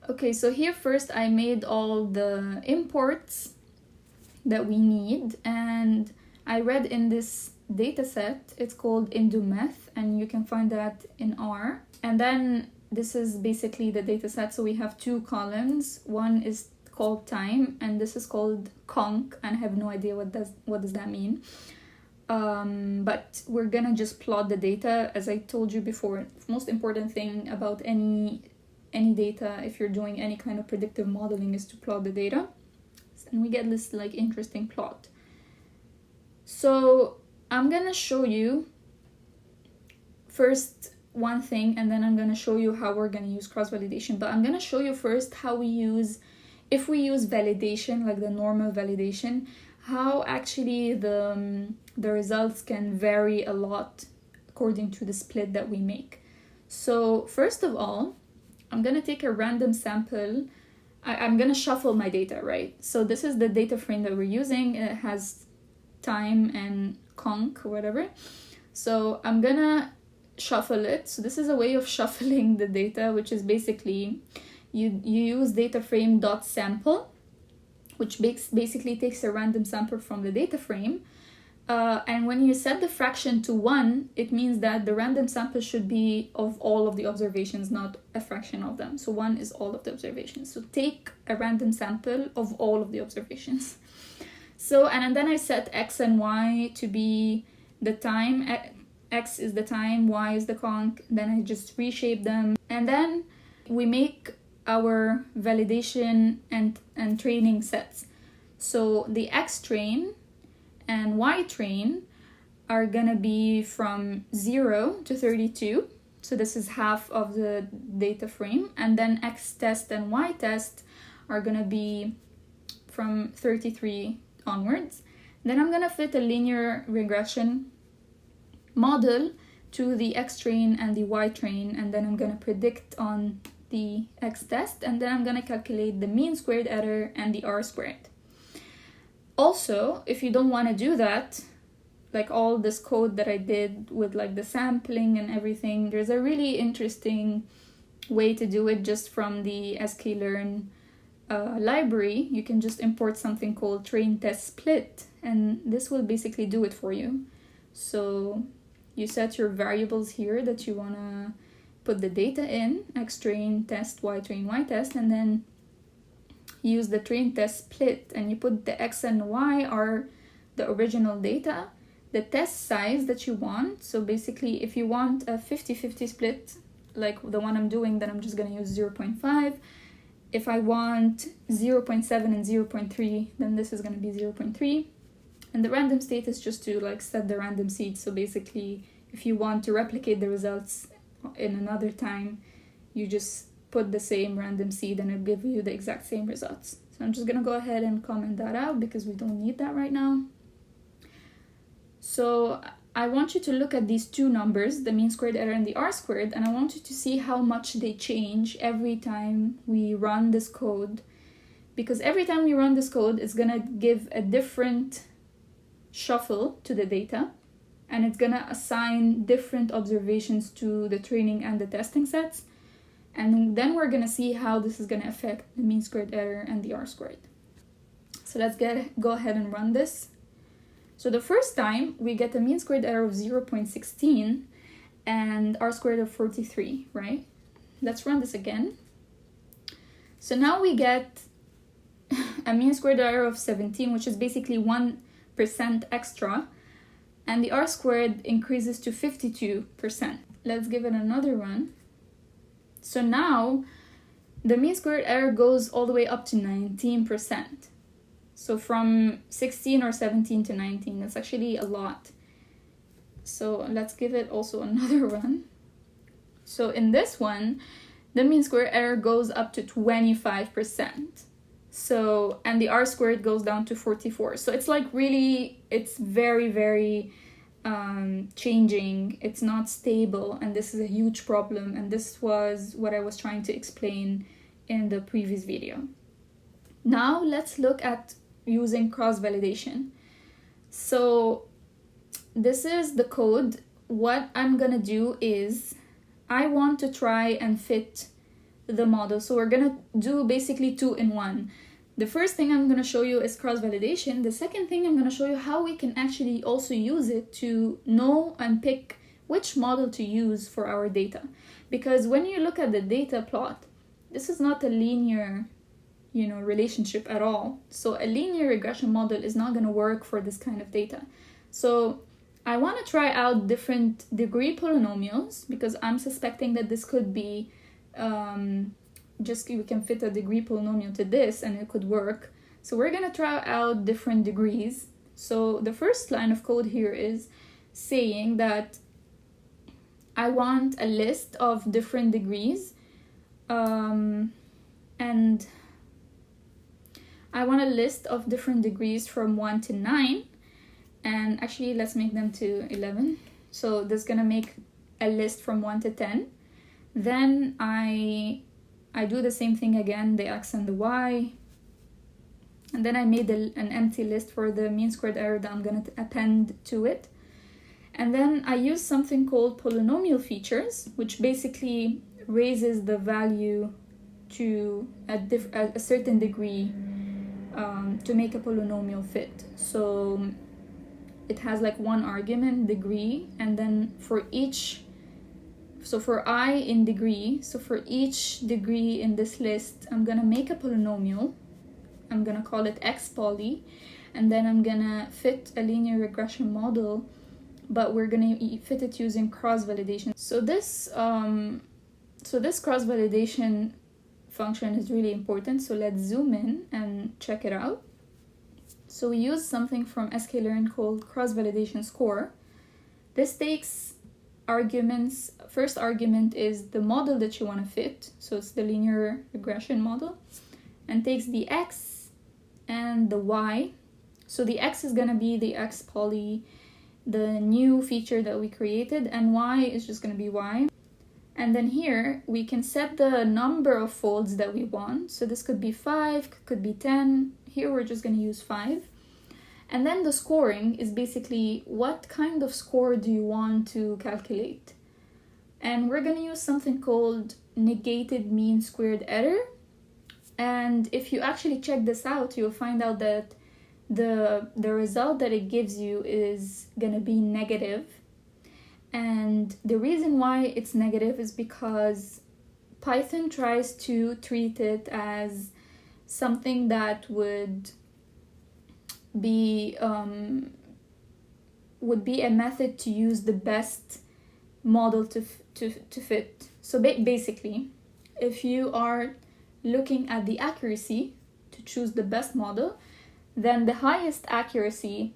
Okay, so here first I made all the imports that we need, and I read in this dataset, it's called IndoMeth, and you can find that in R. And then this is basically the dataset, so we have two columns. One is called time, and this is called conc, and I have no idea what does that mean. But we're gonna just plot the data. As I told you before, the most important thing about any data, if you're doing any kind of predictive modeling, is to plot the data, and we get this like interesting plot. So I'm gonna show you first one thing, and then I'm gonna show you how we're gonna use cross-validation. But I'm gonna show you first how we use, if we use validation, like the normal validation, how actually the results can vary a lot according to the split that we make. So first of all, I'm gonna take a random sample. I'm gonna shuffle my data, right? So this is the data frame that we're using. It has time and conc or whatever. So I'm gonna shuffle it. So this is a way of shuffling the data, which is basically you use data frame dot sample, which basically takes a random sample from the data frame. And when you set the fraction to 1, it means that the random sample should be of all of the observations, not a fraction of them. So 1 is all of the observations. So take a random sample of all of the observations. So, and then I set x and y to be the time. X is the time, y is the conc. Then I just reshape them. And then we make our validation and training sets. So the x train and y train are gonna be from 0 to 32. So this is half of the data frame. And then x test and y test are gonna be from 33 onwards. Then I'm gonna fit a linear regression model to the x train and the y train, and then I'm gonna predict on the x test, and then I'm gonna calculate the mean squared error and the r squared. Also, if you don't want to do that, like all this code that I did with like the sampling and everything, there's a really interesting way to do it just from the sklearn library. You can just import something called train test split, and this will basically do it for you. So you set your variables here that you want to put the data in, x train test, y train, y test, and then use the train test split, and you put the x and y are the original data, the test size that you want. So basically, if you want a 50-50 split, like the one I'm doing, then I'm just going to use 0.5. If I want 0.7 and 0.3, then this is going to be 0.3. And the random state is just to like set the random seed. So basically, if you want to replicate the results in another time, you just put the same random seed and it'll give you the exact same results. So I'm just gonna go ahead and comment that out because we don't need that right now. So I want you to look at these two numbers, the mean squared error and the r squared, and I want you to see how much they change every time we run this code. Because every time we run this code, it's gonna give a different shuffle to the data, and it's gonna assign different observations to the training and the testing sets. And then we're gonna see how this is gonna affect the mean squared error and the r squared. So let's go ahead and run this. So the first time we get a mean squared error of 0.16 and r squared of 43, right? Let's run this again. So now we get a mean squared error of 17, which is basically 1% extra, and the r squared increases to 52%. Let's give it another run. So now the mean squared error goes all the way up to 19%. So from 16 or 17 to 19, that's actually a lot. So let's give it also another run. So in this one, the mean squared error goes up to 25%. So, and the r squared goes down to 44. So it's like really, it's very, very changing. It's not stable, and this is a huge problem, and this was what I was trying to explain in the previous video. Now let's look at using cross-validation. So this is the code. What I'm gonna do is I want to try and fit the model. So we're gonna do basically 2 in 1. The first thing I'm gonna show you is cross-validation. The second thing I'm gonna show you how we can actually also use it to know and pick which model to use for our data. Because when you look at the data plot, this is not a linear, relationship at all. So a linear regression model is not gonna work for this kind of data. So I want to try out different degree polynomials because I'm suspecting that this could be we can fit a degree polynomial to this and it could work. So we're going to try out different degrees. So the first line of code here is saying that I want a list of different degrees and I want a list of different degrees from 1 to 9. And actually, let's make them to 11. So this is gonna make a list from 1 to 10. Then I do the same thing again, the x and the y. And then I made an empty list for the mean squared error that I'm gonna append to it. And then I use something called polynomial features, which basically raises the value to a certain degree to make a polynomial fit. So it has like one argument, degree, and then for each, so for I in degree, so for each degree in this list, I'm gonna make a polynomial. I'm gonna call it x poly, and then I'm gonna fit a linear regression model, but we're gonna fit it using cross-validation. So this cross-validation function is really important. So let's zoom in and check it out. So we use something from sklearn called cross-validation score. This takes arguments. First argument is the model that you want to fit. So it's the linear regression model. And takes the x and the y. So the x is going to be the x poly, the new feature that we created. And y is just going to be y. And then here we can set the number of folds that we want. So this could be 5, could be 10. Here we're just going to use 5. And then the scoring is basically what kind of score do you want to calculate. And we're going to use something called negated mean squared error. And if you actually check this out, you'll find out that the result that it gives you is going to be negative. And the reason why it's negative is because Python tries to treat it as something that would be a method to use the best model to fit. So basically, if you are looking at the accuracy to choose the best model, then the highest accuracy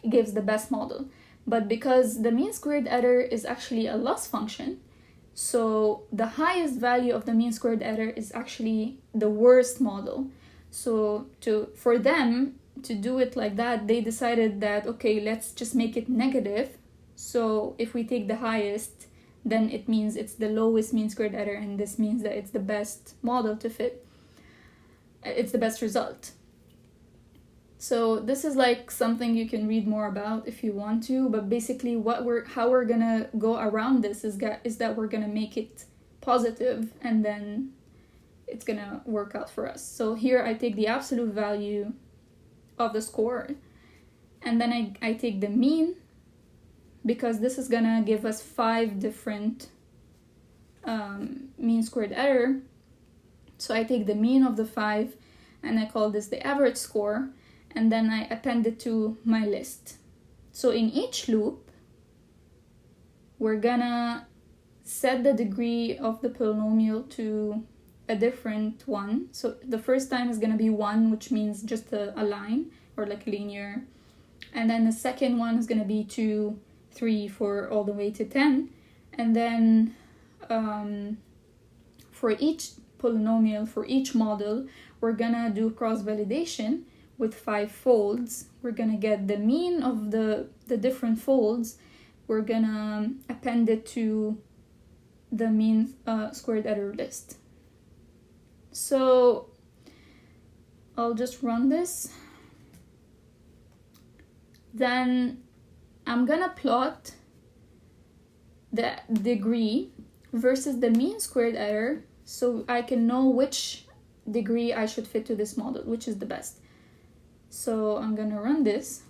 gives the best model. But because the mean squared error is actually a loss function, so the highest value of the mean squared error is actually the worst model. So for them to do it like that, they decided that, okay, let's just make it negative. So if we take the highest, then it means it's the lowest mean squared error, and this means that it's the best model to fit. It's the best result. So this is like something you can read more about if you want to, but basically how we're gonna go around this is that we're gonna make it positive, and then it's gonna work out for us. So here I take the absolute value of the score, and then I take the mean, because this is gonna give us 5 different mean squared error. So I take the mean of the 5 and I call this the average score, and then I append it to my list. So in each loop, we're gonna set the degree of the polynomial to a different one. So the first time is gonna be 1, which means just a line or like linear. And then the second one is gonna be 2, 3, 4, all the way to 10. And then for each polynomial, for each model, we're gonna do cross-validation with 5 folds. We're gonna get the mean of the different folds. We're gonna append it to the mean squared error list. So I'll just run this. Then I'm gonna plot the degree versus the mean squared error. so I can know which degree I should fit to this model, which is the best. So I'm gonna run this,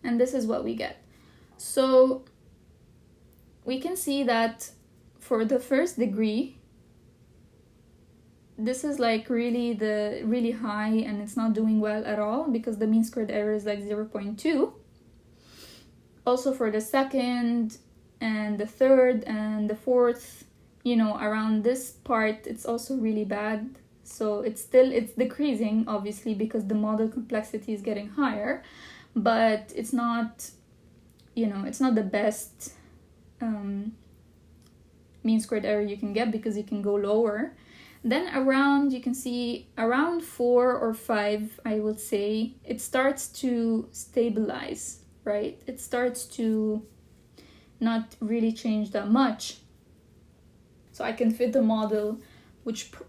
and this is what we get. So we can see that for the first degree, this is like really high, and it's not doing well at all because the mean squared error is like 0.2. Also for the second and the third and the fourth, you know, around this part, it's also really bad. So it's decreasing, obviously, because the model complexity is getting higher, but it's not, you know, it's not the best mean squared error you can get, because you can go lower. Then around, you can see around 4 or 5, I would say, it starts to stabilize, right? It starts to not really change that much. So I can fit the model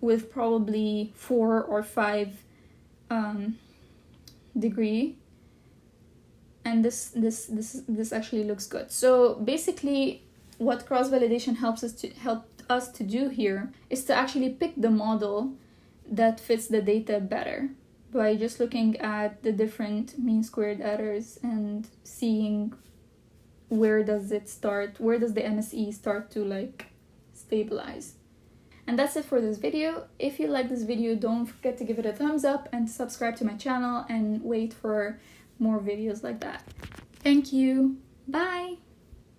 with probably 4 or 5 degree, and this actually looks good. So basically, what cross-validation helped us to do here is to actually pick the model that fits the data better by just looking at the different mean squared errors and seeing where does the MSE start to like stabilize. And that's it for this video. If you like this video, don't forget to give it a thumbs up and subscribe to my channel, and wait for more videos like that. Thank you. Bye.